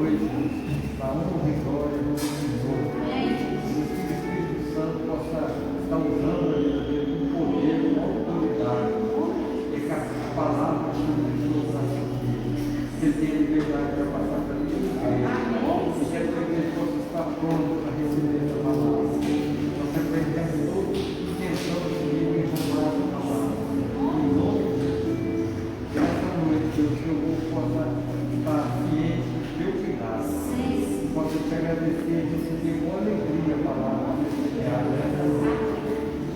noite, da honra e glória do Senhor. Que o Espírito Santo possa estar usando a vida dele com poder, com autoridade, e que a palavra de Deus que ele tenha liberdade para passar para mim. E que a igreja possa estar pronta para receber essa palavra. Nós repreendemos toda intenção de livro e roubar essa palavra. Em nome de Jesus. Nessa noite, Deus, que eu possa estar ciente do teu cuidado. Posso te agradecer e receber com alegria a palavra nessa noite.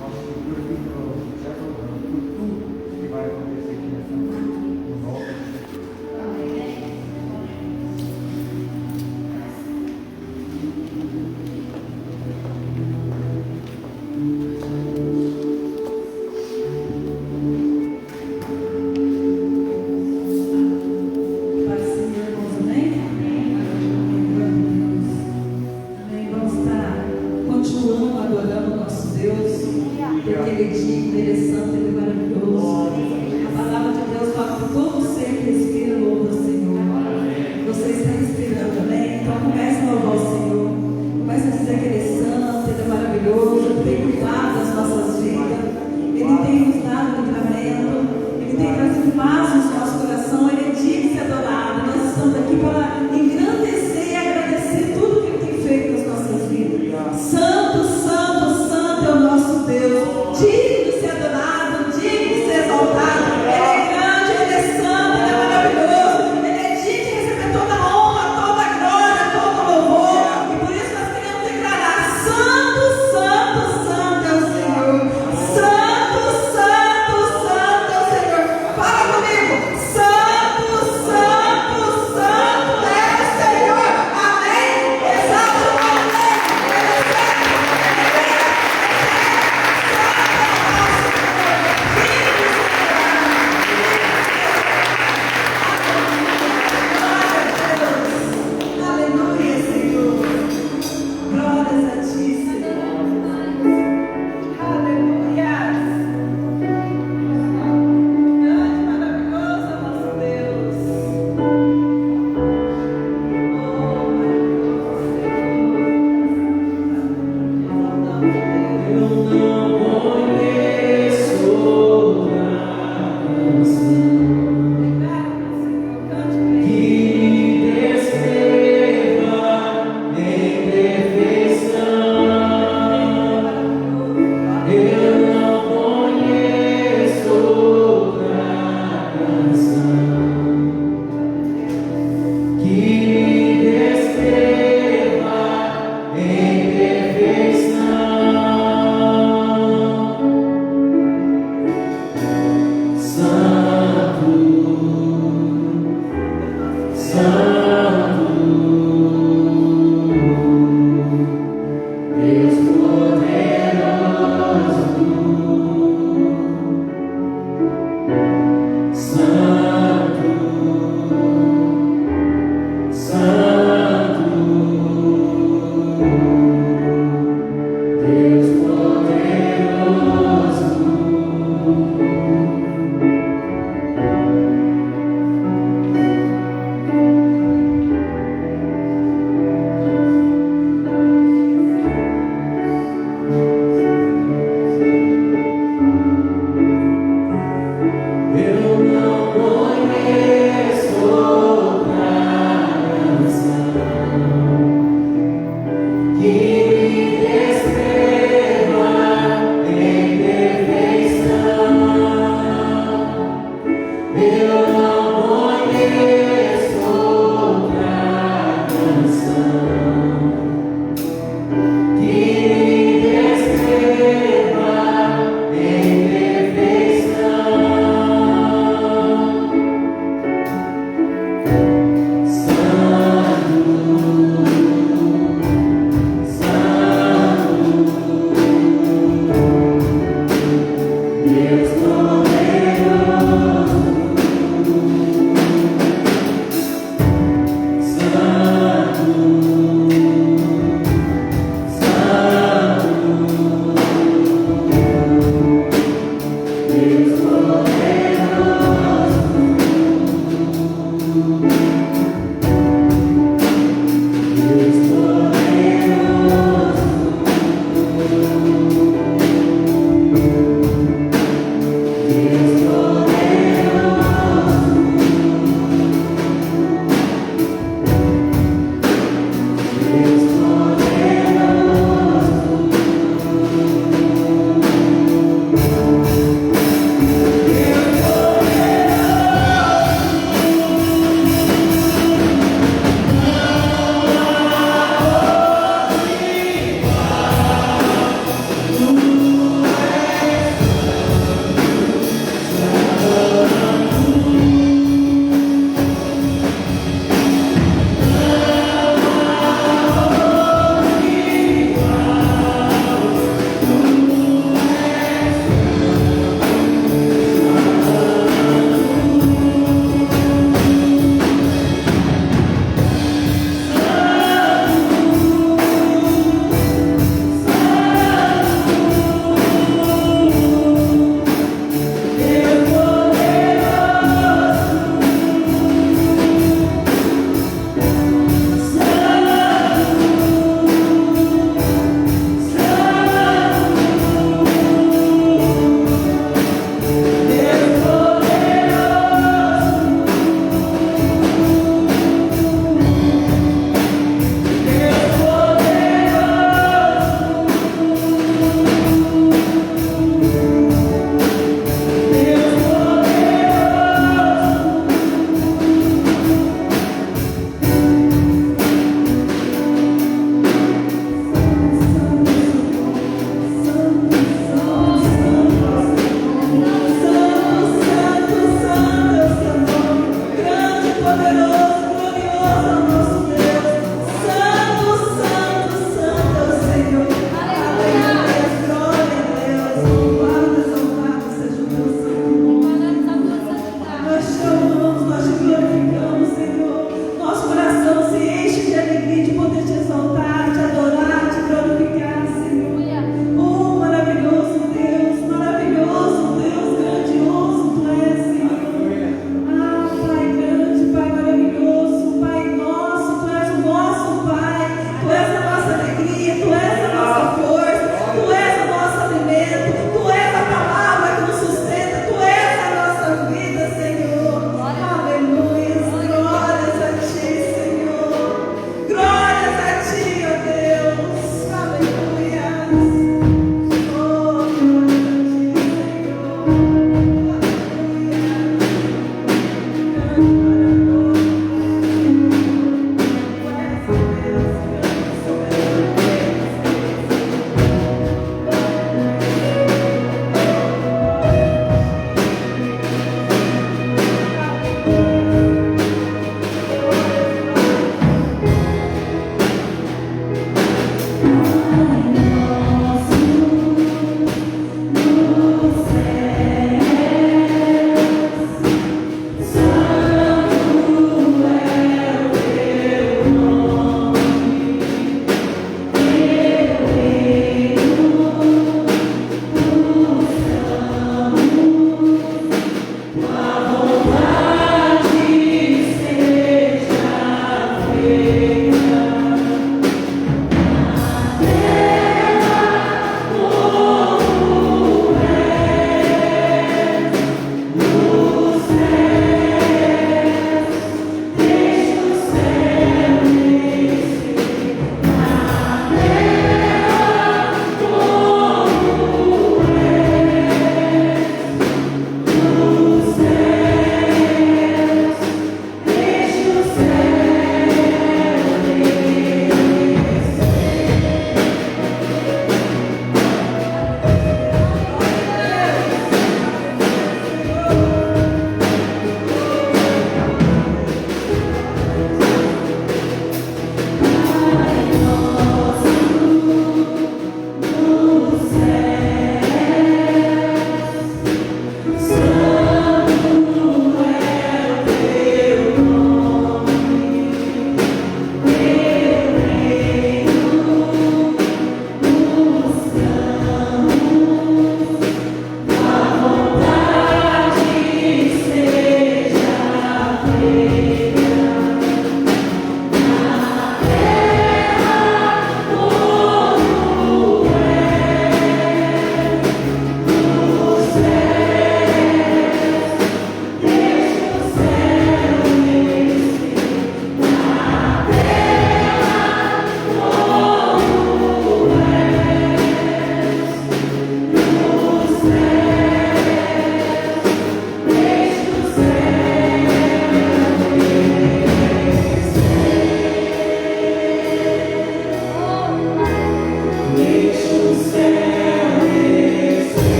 Nós te glorificamos, te adoramos por tudo que vai acontecer aqui nessa noite. No nome de Jesus. Santo, Santo, Santo é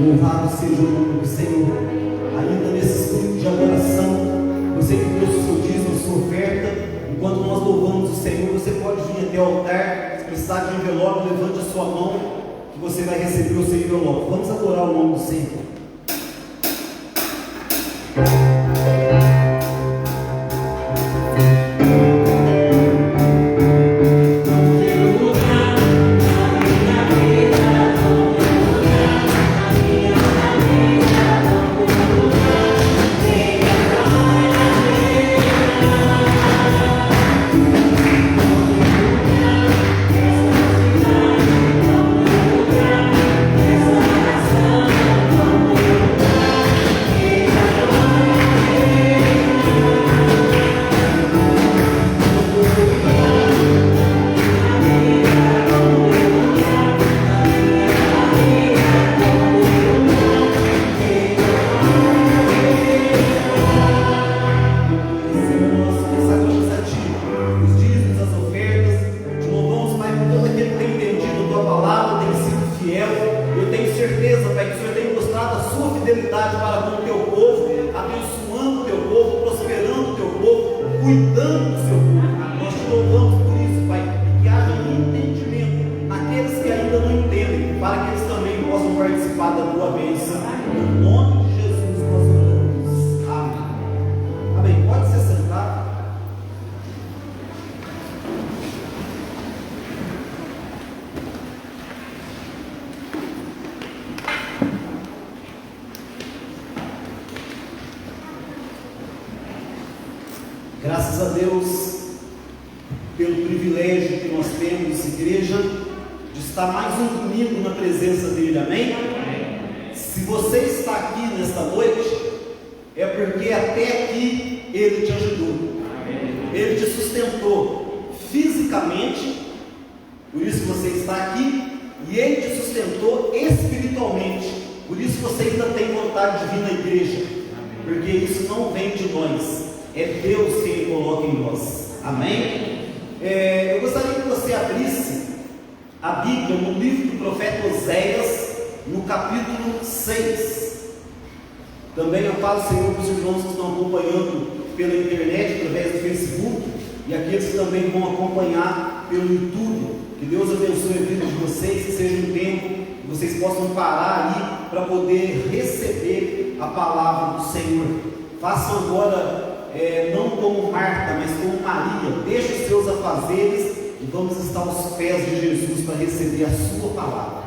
Louvado seja o nome do Senhor. Ainda nesse espírito de adoração, você que trouxe o seu dízimo, a sua oferta, enquanto nós louvamos o Senhor, você pode vir até o altar, se precisar de envelope, levante a sua mão, que você vai receber o seu envelope. Vamos adorar o nome do Senhor. Graças a Deus pelo privilégio que nós temos, igreja, de estar mais um domingo na presença dele, amém? Se você está aqui nesta noite, é porque até aqui ele te ajudou, ele te sustentou fisicamente, por isso você está aqui, e ele te sustentou espiritualmente, por isso você ainda tem vontade de vir na igreja, porque isso não vem de nós. É Deus quem coloca em nós, amém? Eu gostaria que você abrisse a Bíblia no livro do profeta Oséias, no capítulo 6. Também eu falo, Senhor, para os irmãos que estão acompanhando pela internet, através do Facebook, e aqueles que também vão acompanhar pelo YouTube. Que Deus abençoe a vida de vocês, que seja um tempo que vocês possam parar aí para poder receber a palavra do Senhor. Façam agora. Não como Marta, mas como Maria, deixe os seus afazeres e vamos estar aos pés de Jesus para receber a sua palavra,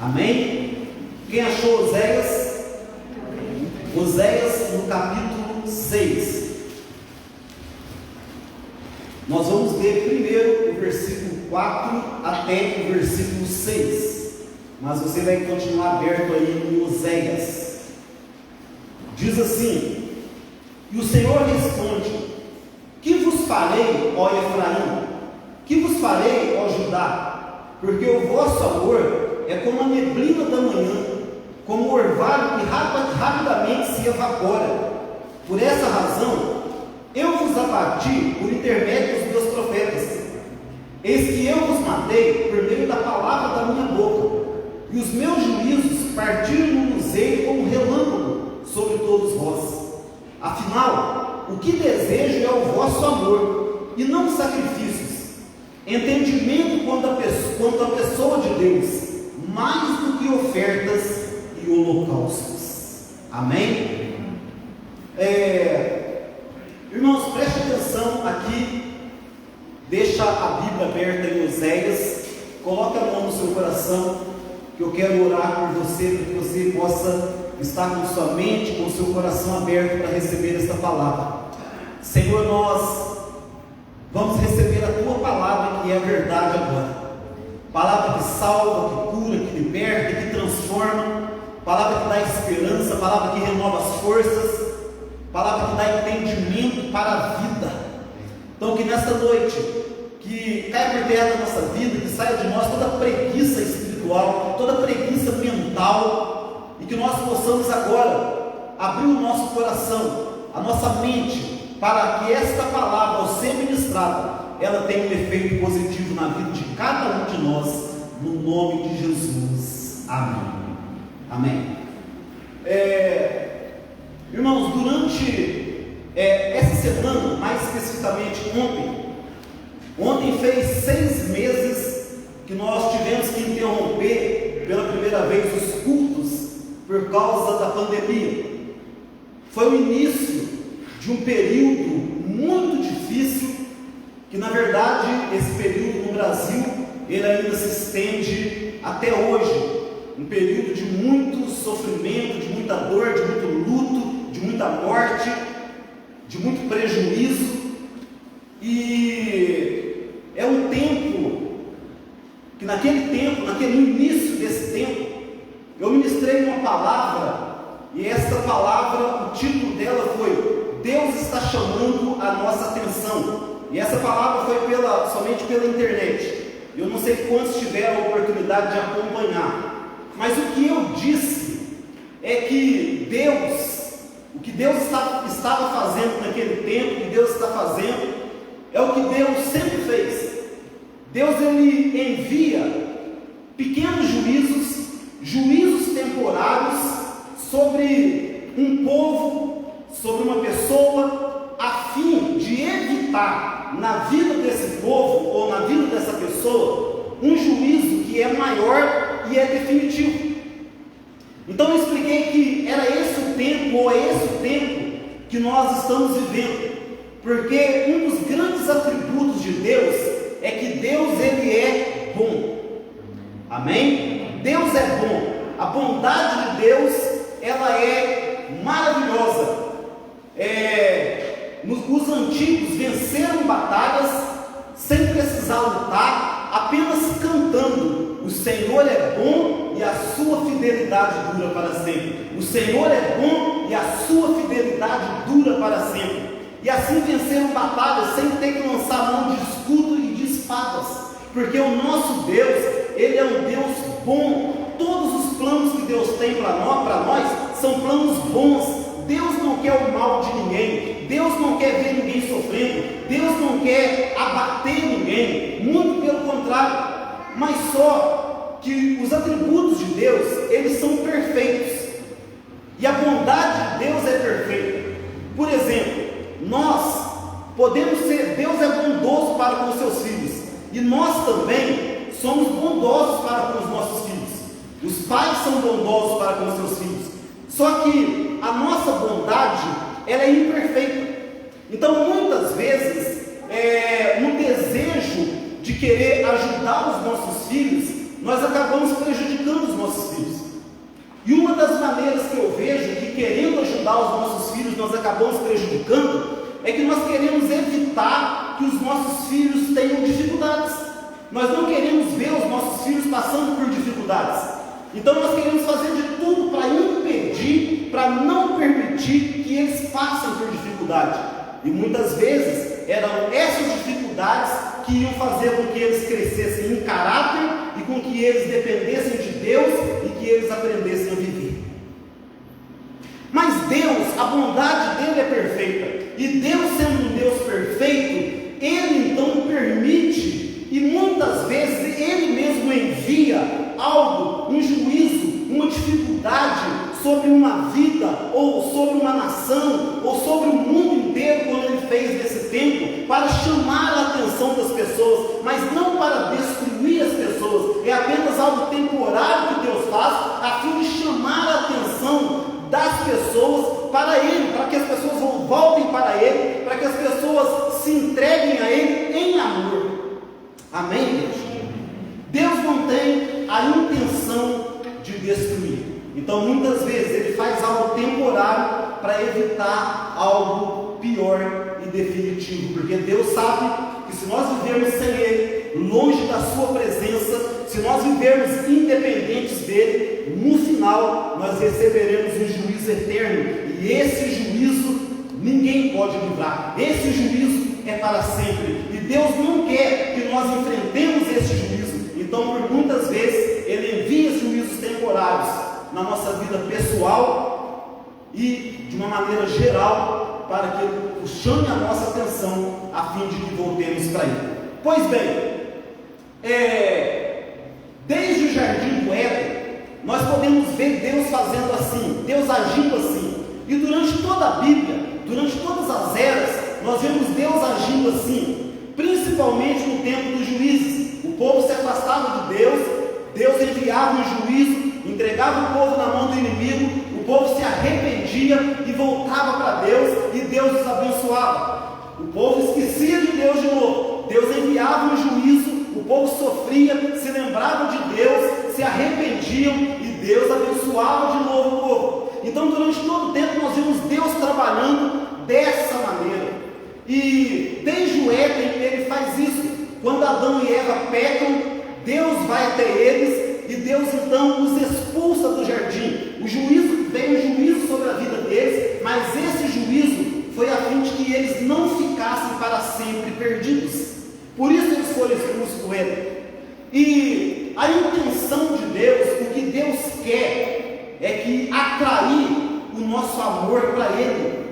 amém? Quem achou Oséias? Oséias no capítulo 6, nós vamos ler primeiro o versículo 4 até o versículo 6, mas você vai continuar aberto aí em Oséias. Diz assim: e o Senhor responde: que vos farei, ó Efraim? Que vos farei, ó Judá? Porque o vosso amor é como a neblina da manhã, como o orvalho que rapidamente se evapora. Por essa razão, eu vos abati por intermédio dos meus profetas. Eis que eu vos matei por meio da palavra da minha boca, e os meus juízos partiram no luzeiro como relâmpago sobre todos vós. Afinal, o que desejo é o vosso amor, e não sacrifícios, entendimento quanto à pessoa de Deus, mais do que ofertas e holocaustos. Amém? Irmãos, preste atenção aqui, deixa a Bíblia aberta em Oséias, coloque a mão no seu coração, que eu quero orar por você, para que você possa estar com sua mente, com seu coração aberto para receber esta palavra. Senhor, nós vamos receber a tua palavra, que é a verdade agora, palavra que salva, que cura, que liberta, que transforma, palavra que dá esperança, palavra que renova as forças, palavra que dá entendimento para a vida. Então que nesta noite, que caia por terra da nossa vida, que saia de nós toda preguiça espiritual, toda preguiça mental, e que nós possamos agora abrir o nosso coração, a nossa mente, para que esta palavra, ao ser ministrada, ela tenha um efeito positivo na vida de cada um de nós, no nome de Jesus, amém. Amém. Irmãos, durante essa semana, mais especificamente ontem fez 6 meses que nós tivemos que interromper pela primeira vez os cultos por causa da pandemia. Foi o início de um período muito difícil, que na verdade esse período no Brasil ele ainda se estende até hoje. Um período de muito sofrimento, de muita dor, de muito luto, de muita morte, de muito prejuízo. E é um tempo que no início desse tempo, eu ministrei uma palavra, e essa palavra, o título dela foi Deus está chamando a nossa atenção. E essa palavra foi somente pela internet. Eu não sei quantos tiveram a oportunidade de acompanhar. Mas o que eu disse é que o que Deus estava fazendo naquele tempo, o que Deus está fazendo, é o que Deus sempre fez. Deus ele envia pequenos juízos temporários sobre um povo, sobre uma pessoa, a fim de evitar na vida desse povo ou na vida dessa pessoa um juízo que é maior e é definitivo. Então eu expliquei que era esse o tempo, ou é esse o tempo que nós estamos vivendo, porque um dos grandes atributos de Deus é que Deus ele é bom. Amém? Deus é bom. A bondade de Deus ela é maravilhosa. Os antigos venceram batalhas sem precisar lutar, apenas cantando: o Senhor é bom e a sua fidelidade dura para sempre. O Senhor é bom e a sua fidelidade dura para sempre. E assim venceram batalhas sem ter que lançar mão de escudo e de espadas, porque o nosso Deus, ele é um Deus bom. Todos os planos que Deus tem para nós são planos bons. Deus não quer o mal de ninguém, Deus não quer ver ninguém sofrendo, Deus não quer abater ninguém, muito pelo contrário. Mas só que os atributos de Deus, eles são perfeitos, e a bondade de Deus é perfeita. Por exemplo, nós podemos Deus é bondoso para com os seus filhos, e nós também somos bondosos para com os nossos filhos. Os pais são bondosos para com os seus filhos, só que a nossa bondade, ela é imperfeita. Então muitas vezes, no desejo de querer ajudar os nossos filhos, nós acabamos prejudicando os nossos filhos. E uma das maneiras que eu vejo que, querendo ajudar os nossos filhos, nós acabamos prejudicando, é que nós queremos evitar que os nossos filhos tenham dificuldades. Nós não queremos ver os nossos filhos passando por dificuldades. Então nós queremos fazer de tudo para impedir, para não permitir que eles passem por dificuldade. E muitas vezes eram essas dificuldades que iam fazer com que eles crescessem em caráter e com que eles dependessem de Deus e que eles aprendessem a viver. Mas Deus, a bondade dele é perfeita, e Deus sendo um Deus perfeito, ele então permite, e muitas vezes ele mesmo envia algo, um juízo, uma dificuldade sobre uma vida, ou sobre uma nação, ou sobre o mundo inteiro, quando ele fez nesse tempo, para chamar a atenção das pessoas, mas não para destruir as pessoas. É apenas algo temporário que Deus faz, a fim de chamar a atenção das pessoas para Ele, para que as pessoas voltem para Ele, para que as pessoas se entreguem a Ele em amor. Amém, Deus? Deus não tem a intenção de destruir. Então muitas vezes Ele faz algo temporário para evitar algo pior e definitivo, porque Deus sabe que se nós vivermos sem Ele, longe da sua presença, se nós vivermos independentes dele, no final nós receberemos um juízo eterno, e esse juízo ninguém pode livrar. Esse juízo é para sempre, e Deus não quer que nós enfrentemos esse juízo. Então por muitas vezes Ele envia juízos temporários na nossa vida pessoal e de uma maneira geral, para que Ele chame a nossa atenção a fim de que voltemos para Ele. Pois bem, desde o Jardim do Éden, nós podemos ver Deus fazendo assim, Deus agindo assim. E durante toda a Bíblia, durante todas as eras, nós vemos Deus agindo assim, principalmente no tempo dos juízes. O povo se afastava de Deus, Deus enviava um juízo, entregava o povo na mão do inimigo, o povo se arrependia e voltava para Deus, e Deus os abençoava. O povo esquecia de Deus de novo, Deus enviava um juízo, o povo sofria, se lembrava de Deus, se arrependiam e Deus abençoava de novo o povo. Então durante todo o tempo nós vimos Deus trabalhando dessa maneira. E desde o Éden ele faz isso. Quando Adão e Eva pecam, Deus vai até eles e Deus então os expulsa do jardim. Veio o juízo sobre a vida deles, mas esse juízo foi a fim de que eles não ficassem para sempre perdidos. Por isso eles foram expulsos do Éden. E a intenção de Deus, o que Deus quer, é que atrair o nosso amor para Ele,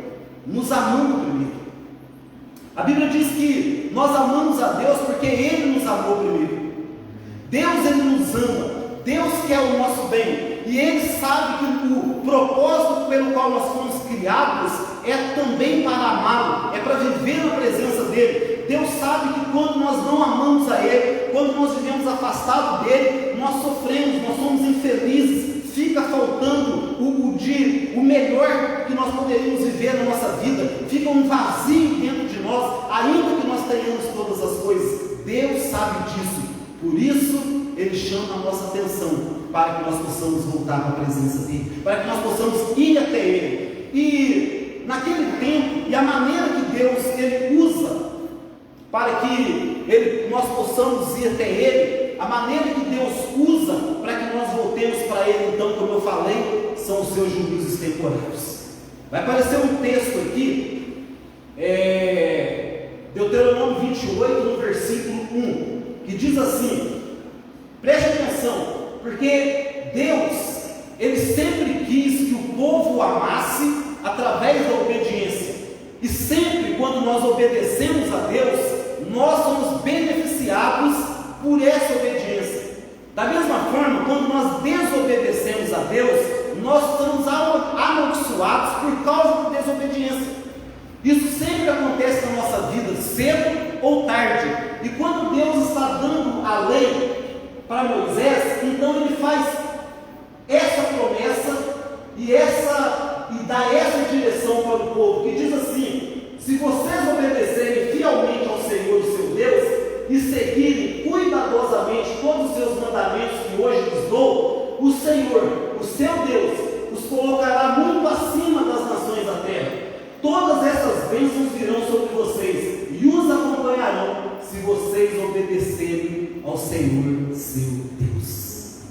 nos amando primeiro. A Bíblia diz que nós amamos a Deus porque Ele nos amou primeiro. Deus, Ele nos ama, Deus quer o nosso bem, e Ele sabe que o propósito pelo qual nós fomos criados é também para amá-lo, é para viver na presença dEle. Deus sabe que quando nós não amamos a Ele, quando nós vivemos afastados dEle, nós sofremos, nós somos infelizes, fica faltando o melhor que nós poderíamos viver na nossa vida, fica um vazio dentro de nós, ainda que nós tenhamos todas as coisas. Deus sabe disso, por isso Ele chama a nossa atenção, para que nós possamos voltar para a presença dEle, para que nós possamos ir até Ele. E naquele tempo, e a maneira que Deus Ele usa para que nós possamos ir até Ele, a maneira que Deus usa para que nós voltemos para Ele, então, como eu falei, são os seus juízos temporários. Vai aparecer um texto aqui, Deuteronômio 28, no versículo 1, que diz assim, preste atenção, porque Deus, Ele sempre quis que o povo o amasse através da obediência, e sempre quando nós obedecemos a Deus, nós somos beneficiados por essa obediência. Da mesma forma, quando nós desobedecemos a Deus, nós estamos amaldiçoados por causa da desobediência. Isso sempre acontece na nossa vida, cedo ou tarde. E quando Deus está dando a lei para Moisés, então Ele faz essa promessa e dá essa direção para o povo, que diz assim: se vocês obedecerem fielmente ao Senhor, o seu Deus, e seguirem cuidadosamente todos os seus mandamentos que hoje lhes dou, o Senhor, o seu Deus, os colocará muito acima das nações da terra. Todas essas bênçãos virão sobre vocês e os acompanharão se vocês obedecerem ao Senhor, seu Deus.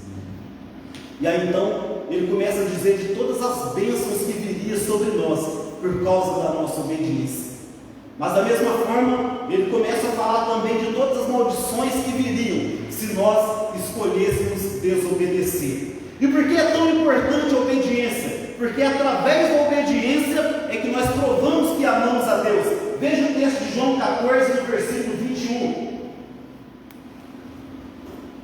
E aí então ele começa a dizer de todas as bênçãos que viriam sobre nós por causa da nossa obediência. Mas da mesma forma, ele começa a falar também de todas as maldições que viriam se nós escolhêssemos desobedecer. E por que é tão importante a obediência? Porque através da obediência é que nós provamos que amamos a Deus. Veja o texto de João 14, no versículo 21.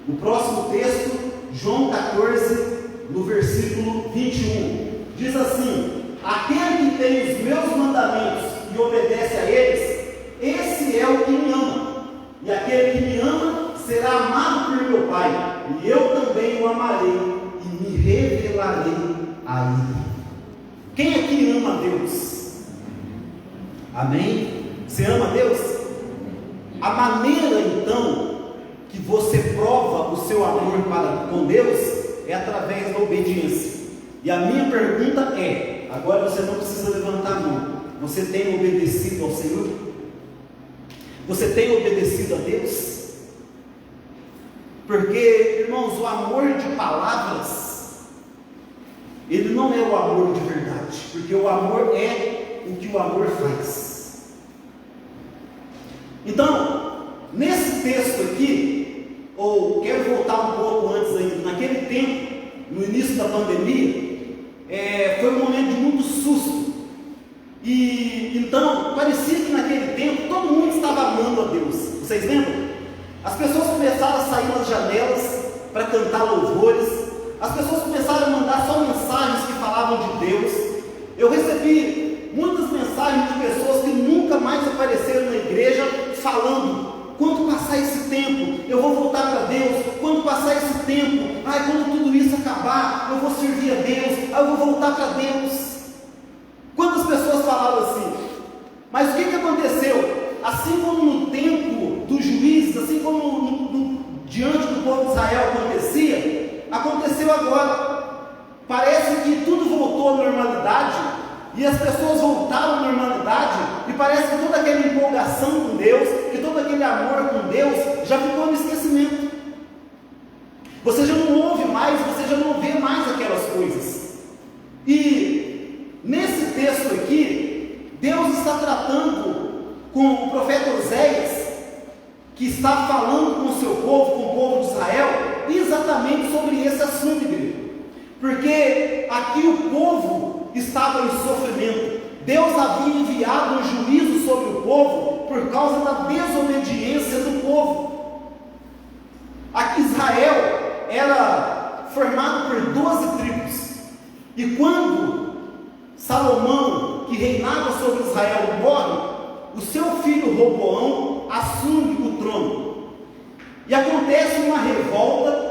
O próximo texto, João 14, no versículo 21, diz assim: aquele que tem os meus mandamentos e obedece a eles, esse é o que me ama, e aquele que me ama será amado por meu Pai, e eu também o amarei e me revelarei a ele. Quem aqui ama a Deus? Amém? Você ama a Deus? A maneira então que você prova o seu amor para com Deus é através da obediência. E a minha pergunta é, agora você não precisa levantar a mão, você tem obedecido ao Senhor? Você tem obedecido a Deus? Porque, irmãos, o amor de palavras, ele não é o amor de verdade, porque o amor é o que o amor faz. Então, nesse texto aqui, ou quero voltar um pouco antes ainda, naquele tempo, no início da pandemia, foi um momento de muito susto. E então parecia que naquele tempo todo mundo estava amando a Deus. Vocês lembram? As pessoas começaram a sair nas janelas para cantar louvores, as pessoas começaram a mandar só mensagens que falavam de Deus. Eu recebi muitas mensagens de pessoas que nunca mais apareceram na igreja falando: quando passar esse tempo, eu vou voltar para Deus. Quando passar esse tempo, quando tudo isso acabar, eu vou servir a Deus, eu vou voltar para Deus. Quantas pessoas falaram assim? Mas o que aconteceu? Assim como no tempo dos juízes, assim como diante do povo de Israel aconteceu agora. Parece que tudo voltou à normalidade, e as pessoas voltaram à normalidade, e parece que toda aquela empolgação com Deus, que todo aquele amor com Deus, já ficou no esquecimento. Você já não ouve mais, você já não vê mais aquelas coisas. E nesse texto aqui, Deus está tratando com o profeta Oséias, que está falando com o seu povo, com o povo de Israel, exatamente sobre esse assunto, igreja. Porque aqui o povo estava em sofrimento. Deus havia enviado um juízo sobre o povo por causa da desobediência do povo. Aqui Israel era formado por 12 tribos. E quando Salomão, que reinava sobre Israel, morre, o seu filho Roboão assume o trono. E acontece uma revolta,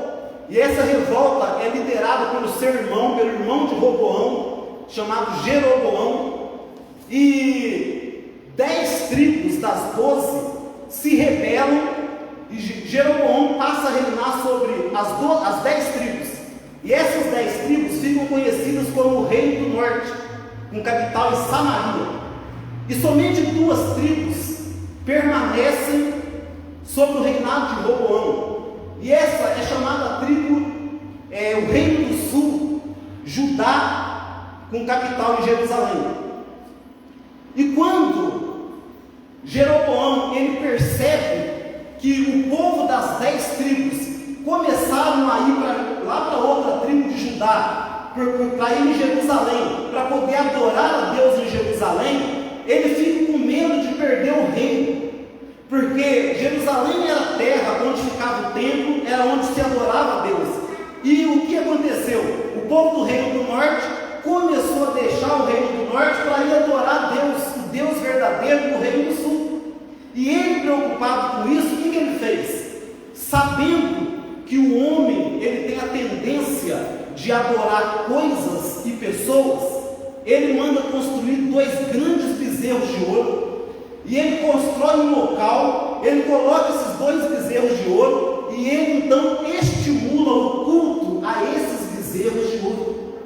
e essa revolta é liderada pelo seu irmão, pelo irmão de Roboão, chamado Jeroboão. E 10 tribos das 12 se rebelam, e Jeroboão passa a reinar sobre as 10 tribos. E essas 10 tribos ficam conhecidas como o Reino do Norte, com capital em Samaria. E somente 2 tribos permanecem sobre o reinado de Roboão. E essa é chamada a tribo, o Reino do Sul, Judá, com capital em Jerusalém. E quando Jeroboão ele percebe que o povo das 10 tribos começaram a ir lá para outra tribo de Judá, para ir em Jerusalém, para poder adorar a Deus em Jerusalém, ele fica com medo de perder o reino, porque Jerusalém era a terra onde ficava o templo, era onde se adorava a Deus. E o que aconteceu? O povo do Reino do Norte começou a deixar o Reino do Norte para ir adorar a Deus, o Deus verdadeiro do Reino do Sul. E ele, preocupado com isso, o que ele fez? Sabendo que o homem ele tem a tendência de adorar coisas e pessoas, ele manda construir 2 grandes bezerros de ouro, e ele constrói um local, ele coloca esses 2 bezerros de ouro, e ele então estimula o culto a esses bezerros de ouro.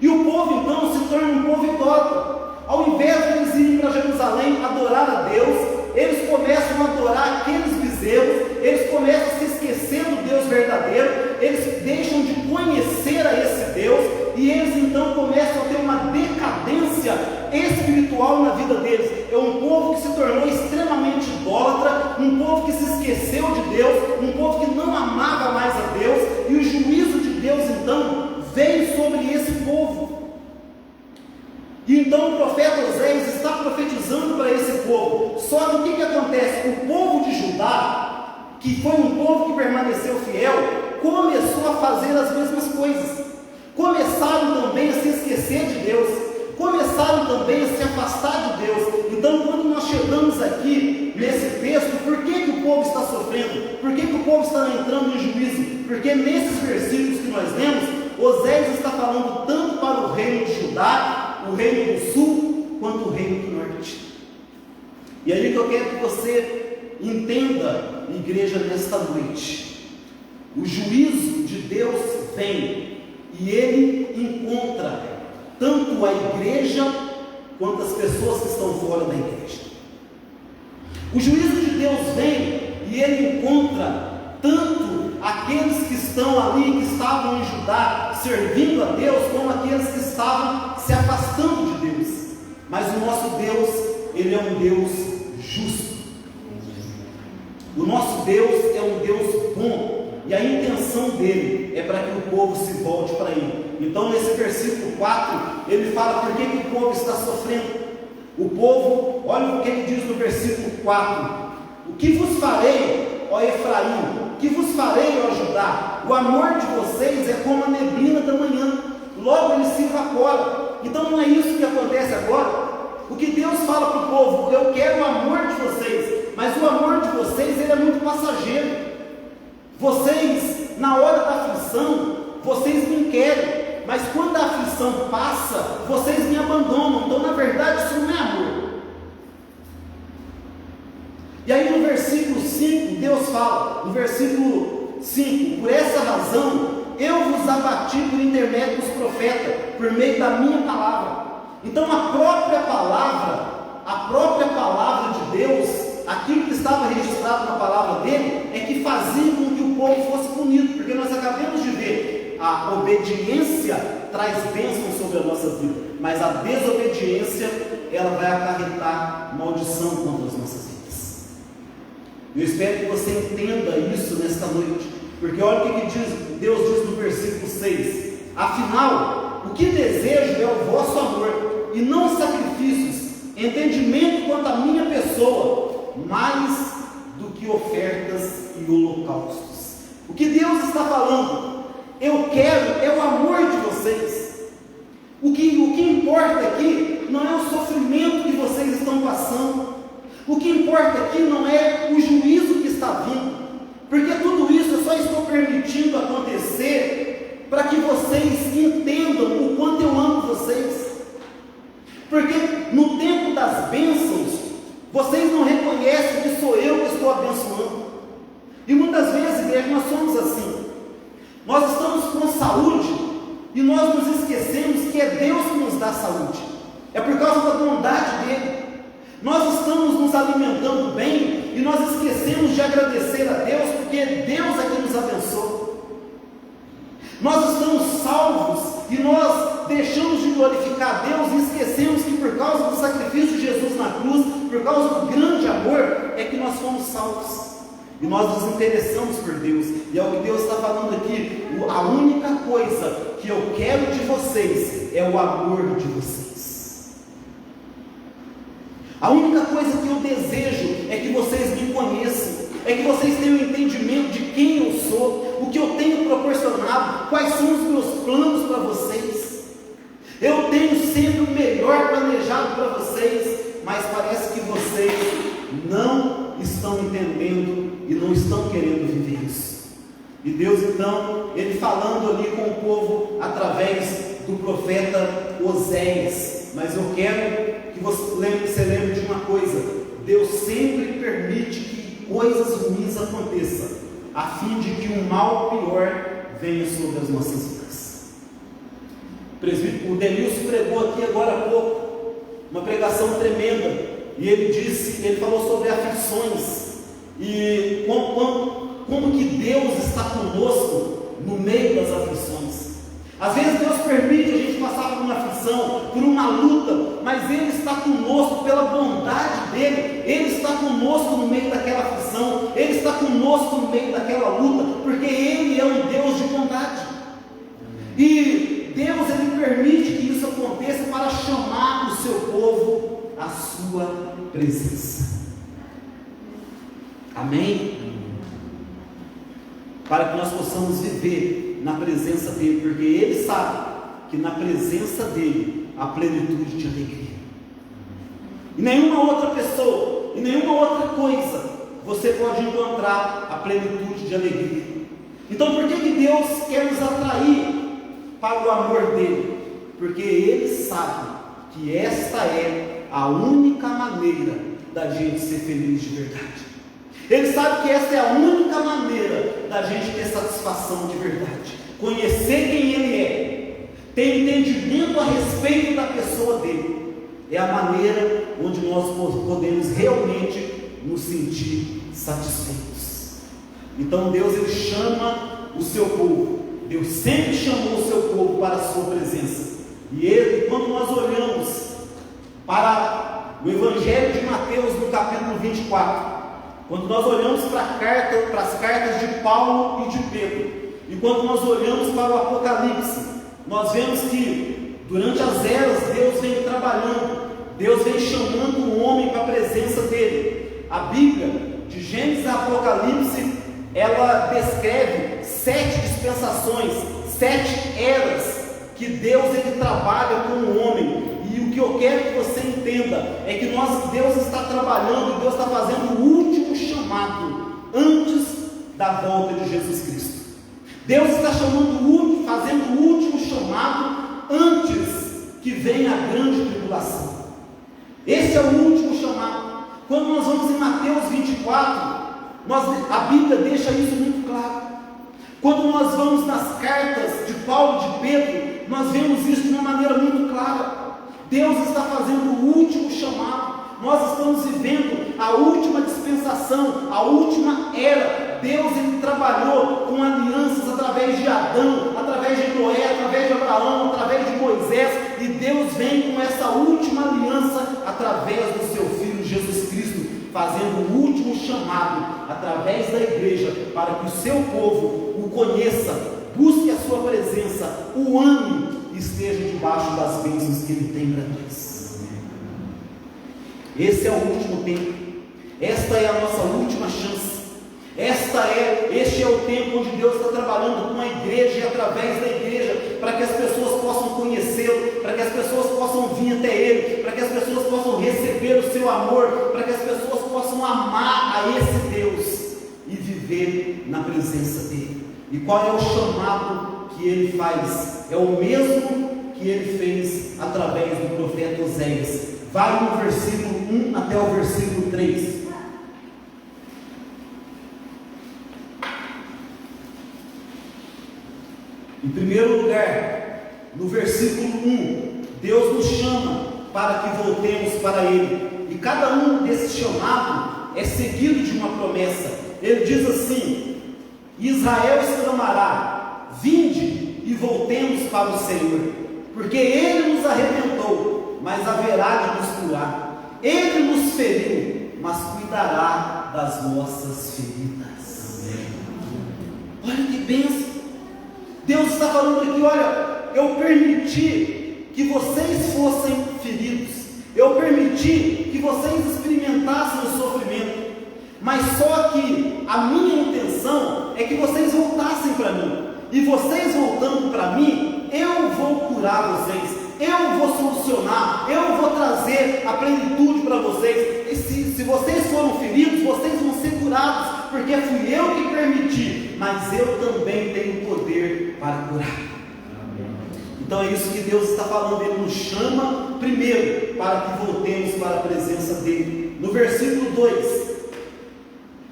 E o povo então se torna um povo idólatra. Ao invés de eles irem para Jerusalém adorar a Deus, eles começam a adorar aqueles bezerros, eles começam a se esquecer do Deus verdadeiro, eles deixam de conhecer a esse Deus, e eles então começam a ter uma decadência espiritual na vida deles. É um povo que se tornou extremamente idólatra, um povo que se esqueceu de Deus, um povo que não amava mais a Deus, e o juízo de Deus então veio sobre esse povo. E então o profeta Oséias está profetizando para esse povo. Só que o que acontece? O povo de Judá, que foi um povo que permaneceu fiel, começou a fazer as mesmas coisas. Começaram também a se esquecer de Deus, começaram também a se afastar de Deus. Então, quando nós chegamos aqui nesse texto, por que o povo está sofrendo? Por que o povo está entrando em juízo? Porque nesses versículos que nós lemos, Oséias está falando tanto para o reino de Judá, o reino do sul, quanto o reino do norte. E aí que eu quero que você entenda, igreja, nesta noite: o juízo de Deus vem, e ele encontra tanto a igreja quanto as pessoas que estão fora da igreja. O juízo de Deus vem e ele encontra tanto aqueles que estão ali, que estavam em Judá servindo a Deus, como aqueles que estavam se afastando de Deus. Mas o nosso Deus, ele é um Deus justo. O nosso Deus é um Deus bom, e a intenção dele é para que o povo se volte para ele. Então nesse versículo 4, ele fala por que o povo está sofrendo. O povo, olha o que ele diz no versículo 4: o que vos farei, ó ó Efraim, que vos farei, ó Judá? O amor de vocês é como a neblina da manhã, logo ele se evapora. Então não é isso que acontece agora. O que Deus fala para o povo: eu quero o amor de vocês, mas o amor de vocês ele é muito passageiro. Vocês, na hora da aflição, vocês me querem, mas quando a aflição passa, vocês me abandonam. Então, na verdade, isso não é amor. E aí no versículo 5, Deus fala, no versículo 5: por essa razão, eu vos abati por intermédio dos profetas, por meio da minha palavra. Então a própria palavra de Deus, aquilo que estava registrado na palavra dele, é que fazia com que o povo fosse punido, porque nós acabamos de ver, a obediência traz bênçãos sobre a nossa vida, mas a desobediência, ela vai acarretar maldição contra as nossas vidas. Eu espero que você entenda isso nesta noite, porque olha o que Deus diz no versículo 6: afinal, o que desejo é o vosso amor, e não sacrifícios, entendimento quanto à minha pessoa, mais do que ofertas e holocaustos. O que Deus está falando: eu quero é o amor de vocês. O que importa aqui não é o sofrimento que vocês estão passando. O que importa aqui não é o juízo que está vindo, porque tudo isso eu só estou permitindo acontecer para que vocês entendam o quanto eu amo vocês. Porque no tempo das bênçãos, vocês não reconhecem que sou eu que estou abençoando. E muitas vezes, igreja, nós somos assim. Nós estamos com saúde e nós nos esquecemos que é Deus que nos dá saúde. É por causa da bondade dele. Nós estamos nos alimentando bem e nós esquecemos de agradecer a Deus, porque Deus é que nos abençoa. Nós estamos salvos e nós deixamos de glorificar a Deus e esquecemos que por causa do sacrifício de Jesus na cruz, por causa do grande amor, é que nós fomos salvos. E nós nos interessamos por Deus, e é o que Deus está falando aqui: a única coisa que eu quero de vocês é o amor de vocês. A única coisa que eu desejo é que vocês me conheçam, é que vocês tenham entendimento de quem eu sou, o que eu tenho proporcionado, quais são os meus planos para vocês. Eu tenho sempre o melhor planejado para vocês, mas parece que vocês não estão entendendo e não estão querendo viver isso. E Deus então, ele falando ali com o povo através do profeta Oséias. Mas eu quero que você lembre de uma coisa: Deus sempre permite que coisas ruins aconteçam, a fim de que um mal pior venha sobre as nossas vidas. O Denilson pregou aqui agora há pouco uma pregação tremenda, e ele falou sobre aflições, e como que Deus está conosco no meio das aflições. Às vezes Deus permite a gente passar por uma aflição, por uma luta, mas Ele está conosco pela bondade dEle. Ele está conosco no meio daquela aflição, Ele está conosco no meio daquela luta, porque Ele é um Deus de bondade. E Deus, Ele permite que isso aconteça para chamar o seu povo à sua presença. Amém? Para que nós possamos viver na presença dEle, porque Ele sabe que na presença dEle há plenitude de alegria. E nenhuma outra pessoa, e nenhuma outra coisa você pode encontrar a plenitude de alegria. Então por que Deus quer nos atrair para o amor dEle? Porque Ele sabe que esta é a única maneira da gente ser feliz de verdade. Ele sabe que essa é a única maneira da gente ter satisfação de verdade, conhecer quem Ele é, ter entendimento a respeito da pessoa dEle. É a maneira onde nós podemos realmente nos sentir satisfeitos. Então Deus, Ele chama o seu povo. Deus sempre chamou o seu povo para a sua presença. E quando nós olhamos para o Evangelho de Mateus no capítulo 24, quando nós olhamos para as cartas de Paulo e de Pedro, e quando nós olhamos para o Apocalipse, nós vemos que durante as eras Deus vem trabalhando, Deus vem chamando o homem para a presença dele. A Bíblia, de Gênesis a Apocalipse, ela descreve 7 dispensações, 7 eras que Deus ele trabalha com o homem. E o que eu quero que você entenda é que Deus está trabalhando, Deus está fazendo o último chamado antes da volta de Jesus Cristo. Deus está fazendo o último chamado antes que venha a grande tribulação. Esse é o último chamado. Quando nós vamos em Mateus 24, a Bíblia deixa isso muito claro. Quando nós vamos nas cartas de Paulo e de Pedro, nós vemos isso de uma maneira muito clara. Deus está fazendo o último chamado. Nós estamos vivendo a última dispensação, a última era. Deus ele trabalhou com alianças através de Adão, através de Noé, através de Abraão, através de Moisés, e Deus vem com essa última aliança através do seu Filho Jesus Cristo, fazendo o último chamado através da igreja, para que o seu povo o conheça, busque a sua presença, o ame e esteja debaixo das bênçãos que ele tem para nós. Esse é o último tempo, esta é a nossa última chance. Este é o tempo onde Deus está trabalhando com a igreja e através da igreja, para que as pessoas possam conhecê-lo, para que as pessoas possam vir até Ele, para que as pessoas possam receber o seu amor, para que as pessoas possam amar a esse Deus e viver na presença dEle. E qual é o chamado que Ele faz? É o mesmo que Ele fez através do profeta Oséias. Vai no versículo 1 até o versículo 3. Em primeiro lugar, no versículo 1, Deus nos chama para que voltemos para Ele. E cada um desses chamados é seguido de uma promessa. Ele diz assim: Israel exclamará: vinde e voltemos para o Senhor, porque Ele nos arrebentou, mas haverá de nos curar. Ele nos feriu, mas cuidará das nossas feridas. Olha que bênção! Deus está falando aqui: olha, eu permiti que vocês fossem feridos, eu permiti que vocês experimentassem o sofrimento, mas só que a minha intenção é que vocês voltassem para mim, e vocês voltando para mim, eu vou curar vocês, eu vou solucionar, eu vou trazer a plenitude para vocês. E se vocês foram feridos, vocês vão ser curados, porque fui eu que permiti, mas eu também tenho poder para curar. Então é isso que Deus está falando. Ele nos chama primeiro para que voltemos para a presença dEle. No versículo 2,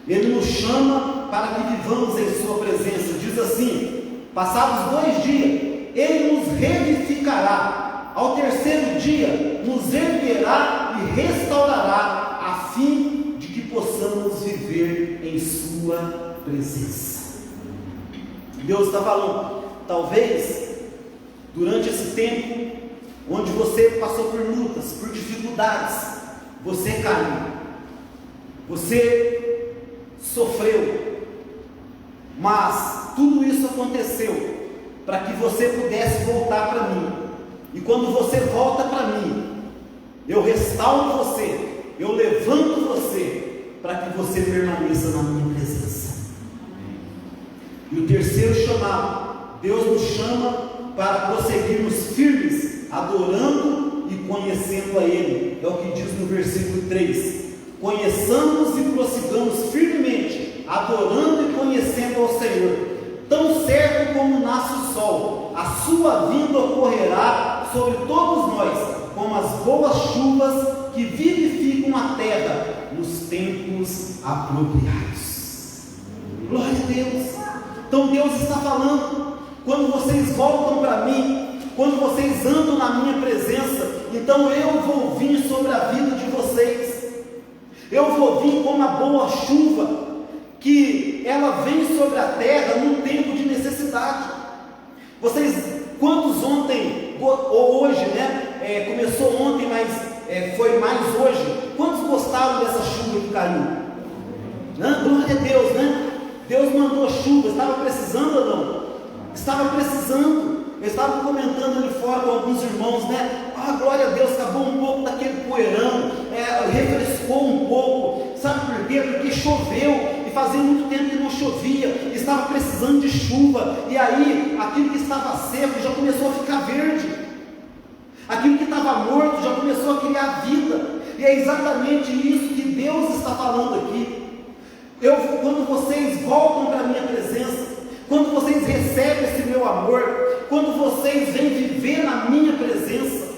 Ele nos chama para que vivamos em sua presença. Diz assim: passados 2 dias, Ele nos revivificará, ao terceiro dia nos erguerá e restaurará, a fim de que possamos viver em sua presença. Deus está falando: talvez durante esse tempo onde você passou por lutas, por dificuldades, você caiu, você sofreu, mas tudo isso aconteceu para que você pudesse voltar para mim. E quando você volta para mim, eu restauro você, eu levanto você, para que você permaneça na minha presença. E o terceiro chamado, Deus nos chama para prosseguirmos firmes, adorando e conhecendo a Ele. É o que diz no versículo 3: conheçamos e prossigamos firmemente, adorando e conhecendo ao Senhor. Tão certo como nasce o sol, a sua vinda ocorrerá sobre todos nós, como as boas chuvas que vivificam a terra nos tempos apropriados. Glória a Deus! Então Deus está falando: quando vocês voltam para mim, quando vocês andam na minha presença, então eu vou vir sobre a vida de vocês. Eu vou vir como a boa chuva, que ela vem sobre a terra num tempo de necessidade. Vocês, quantos ontem, ou hoje, né? Começou ontem, mas foi mais hoje. Quantos gostaram dessa chuva que caiu? Glória a Deus, né? Deus mandou chuva. Estava precisando ou não? Estava precisando. Eu estava comentando ali fora com alguns irmãos, né? Glória a Deus, acabou um pouco daquele poeirão, refrescou um pouco. Sabe por quê? quê? Porque choveu e fazia muito tempo que não chovia, estava precisando de chuva, e aí aquilo que estava seco já começou a ficar verde, aquilo que estava morto já começou a criar vida. E é exatamente isso que Deus está falando aqui. Quando vocês voltam para a minha presença, quando vocês recebem esse meu amor, quando vocês vêm viver na minha presença,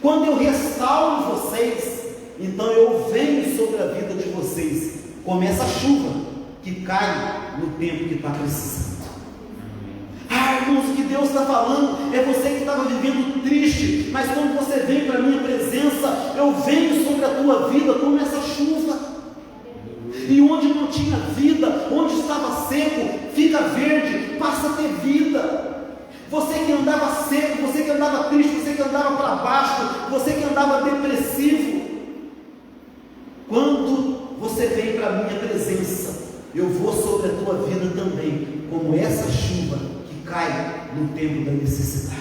quando eu restauro vocês, então eu venho sobre a vida de vocês, como essa chuva que cai no tempo que está precisando. Irmãos, o que Deus está falando é você que estava vivendo triste, mas quando você vem para a minha presença, eu venho sobre a tua vida como essa chuva, e onde não tinha vida, onde estava seco, fica verde, passa a ter vida. Você que andava seco, você que andava triste, você que andava para baixo, você que andava depressivo, quando você vem para a minha presença, eu vou sobre a tua vida também, como essa chuva que cai no tempo da necessidade.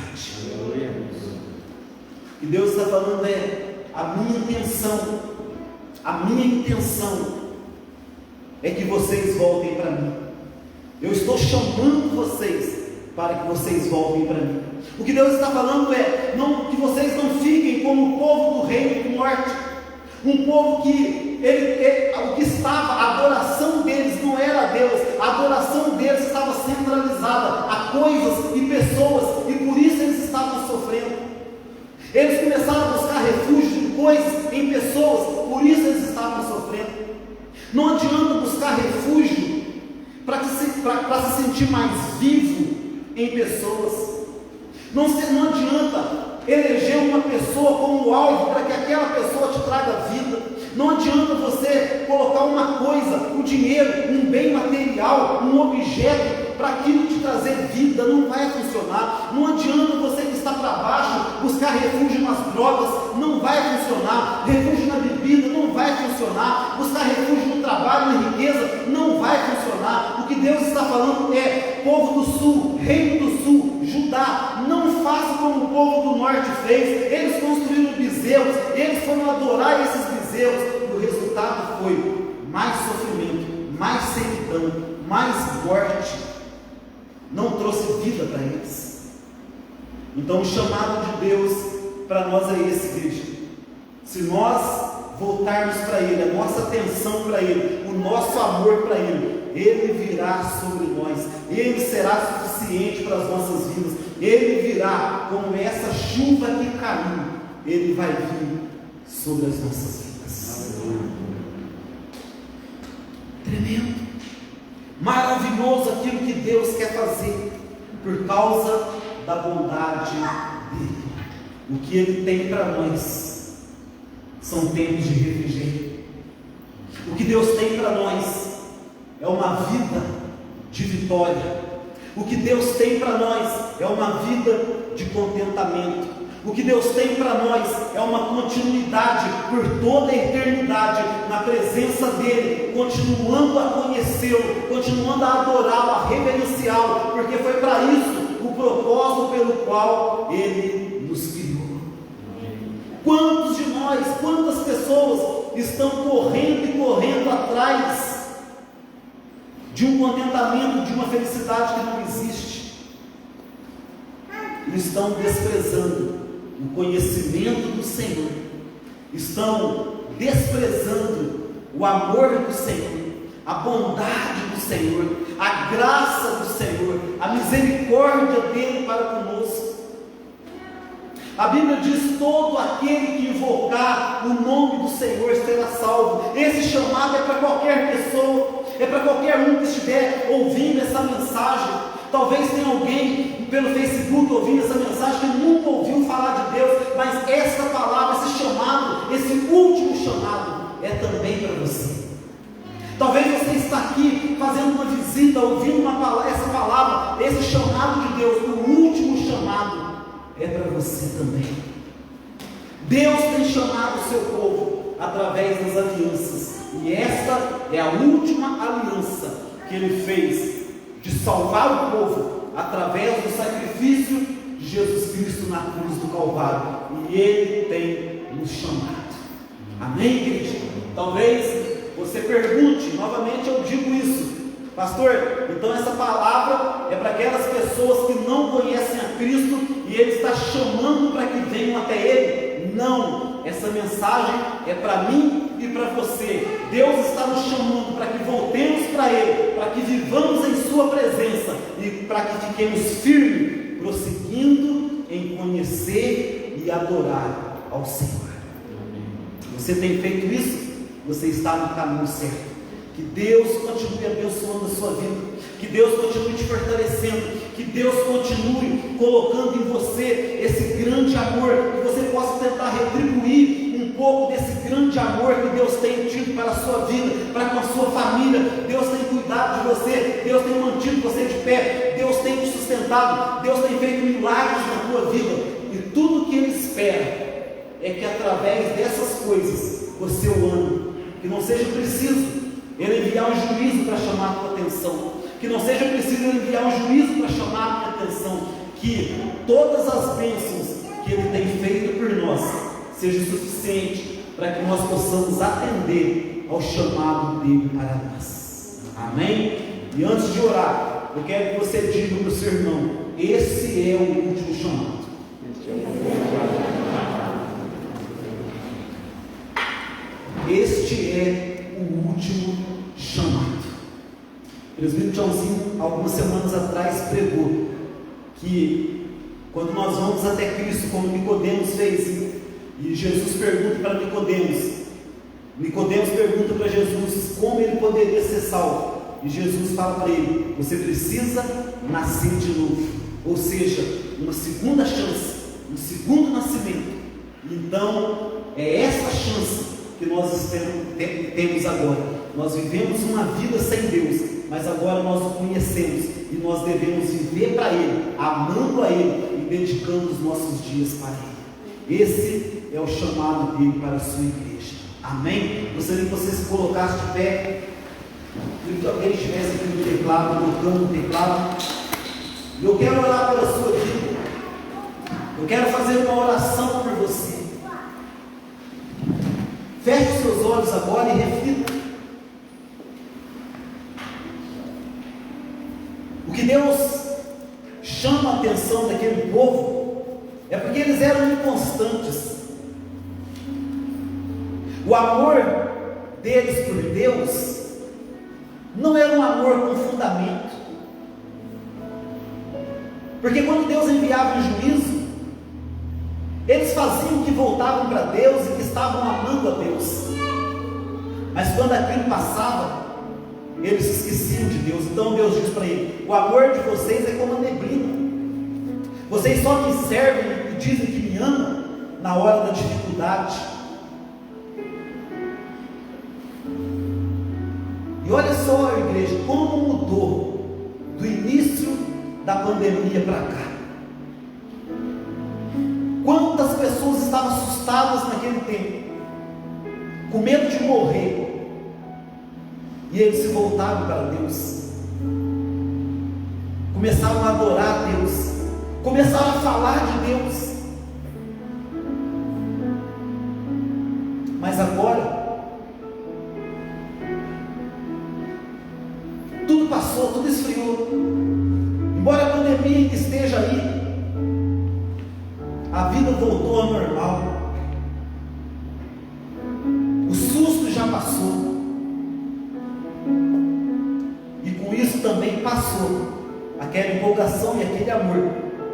E Deus está falando a minha intenção é que vocês voltem para mim. Eu estou chamando vocês para que vocês voltem para mim. O que Deus está falando que vocês não fiquem como o povo do reino do norte, um povo que o que estava, a adoração deles não era a Deus, a adoração deles estava centralizada a coisas e pessoas, e por isso eles estavam sofrendo. Eles começaram a buscar refúgio em coisas, em pessoas, por isso eles estavam sofrendo. Não adianta buscar refúgio para se sentir mais vivo em pessoas. Não adianta eleger uma pessoa como alvo para que aquela pessoa te traga vida. Não adianta você colocar uma coisa, um dinheiro, um bem material, um objeto para aquilo te trazer vida. Não vai funcionar. Não adianta você que está para baixo buscar refúgio nas drogas. Não vai funcionar. Refúgio na bebida não vai funcionar. Buscar refúgio no trabalho, na riqueza, não vai funcionar. O que Deus está falando povo do sul, reino do sul, Judá, não faça como o povo do norte fez. Eles construíram bezerros, eles foram adorar esses bezerros, e o resultado foi mais sofrimento, mais servidão, mais morte. Não trouxe vida para eles. Então o chamado de Deus para nós é esse, igreja. Se nós voltarmos para Ele, a nossa atenção para Ele, o nosso amor para Ele, Ele virá sobre nós, Ele será suficiente para as nossas vidas, Ele virá como essa chuva que caiu, Ele vai vir sobre as nossas vidas. Tremendo, maravilhoso aquilo que Deus quer fazer, por causa da bondade dEle. O que Ele tem para nós são tempos de refrigério. O que Deus tem para nós é uma vida de vitória. O que Deus tem para nós é uma vida de contentamento. O que Deus tem para nós é uma continuidade por toda a eternidade na presença dEle, continuando a conhecê-lo, continuando a adorá-lo, a reverenciá-lo, porque foi para isso o propósito pelo qual Ele nos criou. Quantos de nós, quantas pessoas estão correndo e correndo atrás de um contentamento, de uma felicidade que não existe, e estão desprezando o conhecimento do Senhor, estão desprezando o amor do Senhor, a bondade do Senhor, a graça do Senhor, a misericórdia dEle para conosco. A Bíblia diz: todo aquele que invocar o nome do Senhor será salvo. Esse chamado é para qualquer pessoa, é para qualquer um que estiver ouvindo essa mensagem. Talvez tenha alguém pelo Facebook ouvindo essa mensagem que nunca ouviu falar de Deus, mas essa palavra, esse chamado, esse último chamado é também para você. Talvez você está aqui fazendo uma visita, ouvindo essa palavra, esse chamado de Deus, o último chamado é para você também. Deus tem chamado o seu povo através das alianças, e esta é a última aliança que Ele fez, de salvar o povo através do sacrifício de Jesus Cristo na cruz do Calvário, e Ele tem nos chamado. Amém, igreja? Talvez você você pergunte, novamente eu digo isso, pastor, então essa palavra é para aquelas pessoas que não conhecem a Cristo e Ele está chamando para que venham até Ele? Não, essa mensagem é para mim e para você. Deus está nos chamando para que voltemos para Ele, para que vivamos em Sua presença e para que fiquemos firmes, prosseguindo em conhecer e adorar ao Senhor. Você tem feito isso? Você está no caminho certo. Que Deus continue abençoando a sua vida, que Deus continue te fortalecendo, que Deus continue colocando em você esse grande amor, que você possa tentar retribuir um pouco desse grande amor que Deus tem tido para a sua vida, para com a sua família. Deus tem cuidado de você, Deus tem mantido você de pé, Deus tem te sustentado, Deus tem feito milagres na tua vida, e tudo que Ele espera é que através dessas coisas você o ame, que não seja preciso Ele enviar um juízo para chamar a tua atenção, que não seja preciso Ele enviar um juízo para chamar a minha atenção, que todas as bênçãos que Ele tem feito por nós seja suficiente para que nós possamos atender ao chamado dEle para nós. Amém? E antes de orar, eu quero que você diga para o seu irmão: esse é o último chamado. Este é o último chamado. O presbítero Tchãozinho, algumas semanas atrás, pregou que quando nós vamos até Cristo, como Nicodemos fez, e Jesus pergunta para Nicodemos pergunta para Jesus como ele poderia ser salvo, e Jesus fala para ele: você precisa nascer de novo, ou seja, uma segunda chance, um segundo nascimento. Então é essa chance que nós temos agora. Nós vivemos uma vida sem Deus, mas agora nós o conhecemos e nós devemos viver para Ele, amando a Ele e dedicando os nossos dias para Ele. Esse é o chamado dele para a sua igreja. Amém? Gostaria que você se colocasse de pé, que alguém estivesse aqui no teclado, tocando no teclado. Eu quero orar pela sua vida. Eu quero fazer uma oração por você. Feche os seus olhos agora e reflita. O que Deus chama a atenção daquele povo é porque eles eram inconstantes. O amor deles por Deus não era um amor com fundamento, porque quando Deus enviava um juízo, eles faziam que voltavam para Deus e que estavam amando a Deus, mas quando aquilo passava, eles se esqueciam de Deus. Então Deus diz para ele: o amor de vocês é como a neblina, vocês só me servem e dizem que me amam na hora da dificuldade. E olha só, igreja, como mudou do início da pandemia para cá. Quantas pessoas estavam assustadas naquele tempo, com medo de morrer, e eles se voltaram para Deus, começaram a adorar a Deus, começaram a falar de Deus. Mas agora tudo passou, tudo esfriou. Embora a pandemia ainda esteja aí, a vida voltou ao normal. O susto já passou, e com isso também passou aquela empolgação e aquele amor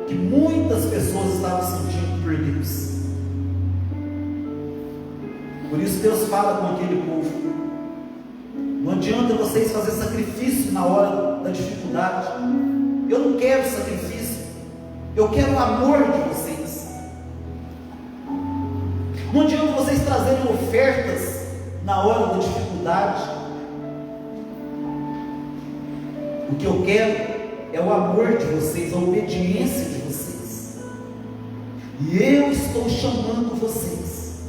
que muitas pessoas estavam sentindo por Deus. Por isso Deus fala com aquele povo: não adianta vocês fazerem sacrifício na hora da dificuldade. Eu não quero sacrifício, eu quero o amor de vocês. Não adianta vocês trazerem ofertas na hora da dificuldade. O que eu quero é o amor de vocês, a obediência de vocês. E eu estou chamando vocês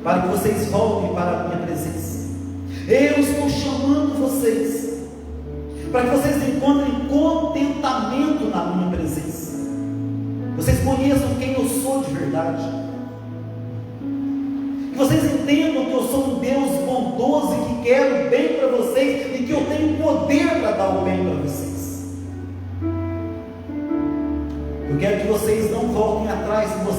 para que vocês voltem para a minha presença. Eu estou chamando vocês para que vocês encontrem contentamento na minha presença. Vocês conheçam quem eu sou de verdade. Que vocês entendam que eu sou um Deus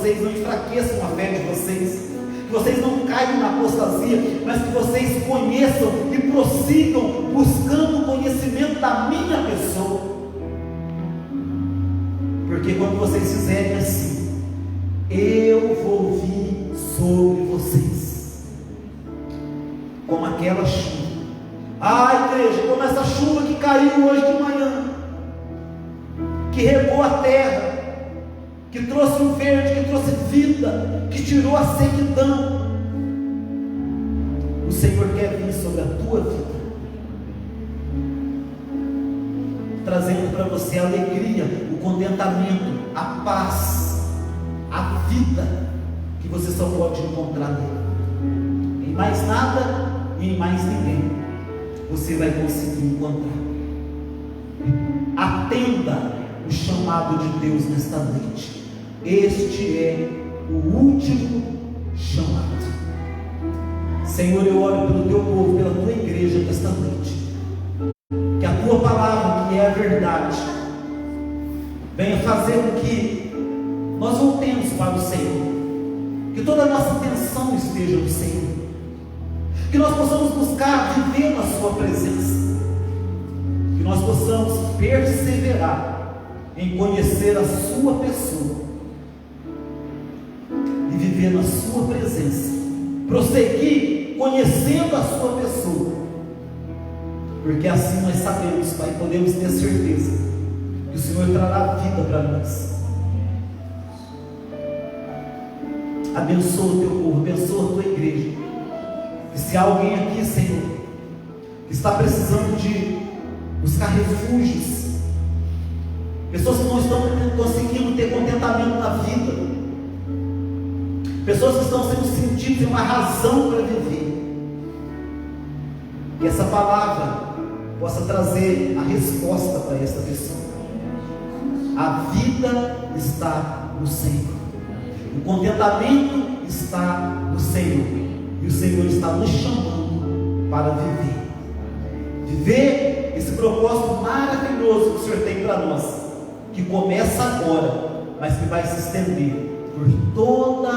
vocês não enfraqueçam a fé de vocês, que vocês não caiam na apostasia, mas que vocês conheçam e prossigam buscando o conhecimento da minha pessoa. Porque quando vocês fizerem assim, eu vou vir sobre vocês como aquela chuva. Igreja, como essa chuva que caiu hoje de manhã, que regou a terra, que trouxe o verde, que trouxe vida, que tirou a sequidão. O Senhor quer vir sobre a tua vida, trazendo para você a alegria, o contentamento, a paz, a vida que você só pode encontrar nele. Em mais nada e em mais ninguém você vai conseguir encontrar. Atenda o chamado de Deus nesta noite. Este é o último chamado. Senhor, eu oro pelo teu povo, pela tua igreja nesta noite, que a tua palavra, que é a verdade, venha fazer com que nós voltemos para o Senhor, que toda a nossa atenção esteja no Senhor, que nós possamos buscar viver na sua presença, que nós possamos perseverar em conhecer a sua pessoa e viver na sua presença, prosseguir conhecendo a sua pessoa, porque assim nós sabemos, Pai, podemos ter certeza que o Senhor trará vida para nós. Abençoa o teu povo, abençoa a tua igreja. E se há alguém aqui, Senhor, que está precisando de buscar refúgios, pessoas que não estão conseguindo ter contentamento na vida, pessoas que estão sendo sentidas em uma razão para viver, que essa palavra possa trazer a resposta para esta pessoa. A vida está no Senhor, o contentamento está no Senhor, e o Senhor está nos chamando para viver esse propósito maravilhoso que o Senhor tem para nós, que começa agora, mas que vai se estender por toda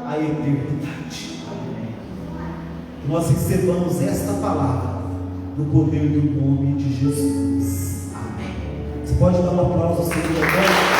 a eternidade. Que nós recebamos esta palavra no poder do nome de Jesus. Amém. Você pode dar um aplauso ao Senhor agora?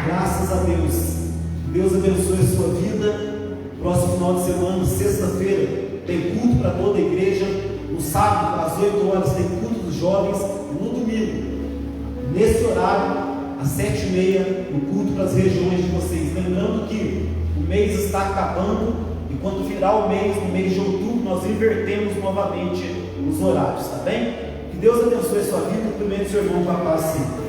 Graças a Deus. Deus abençoe a sua vida. Próximo final de semana, sexta-feira, tem culto para toda a igreja. No sábado, às 8 horas, tem culto dos jovens. E no domingo, nesse horário, às 7h30, o culto para as regiões de vocês. Lembrando que o mês está acabando, e quando virar o mês, no mês de outubro, nós invertemos novamente os horários, tá bem? Que Deus abençoe a sua vida e primeiro seu irmão com a paz sempre.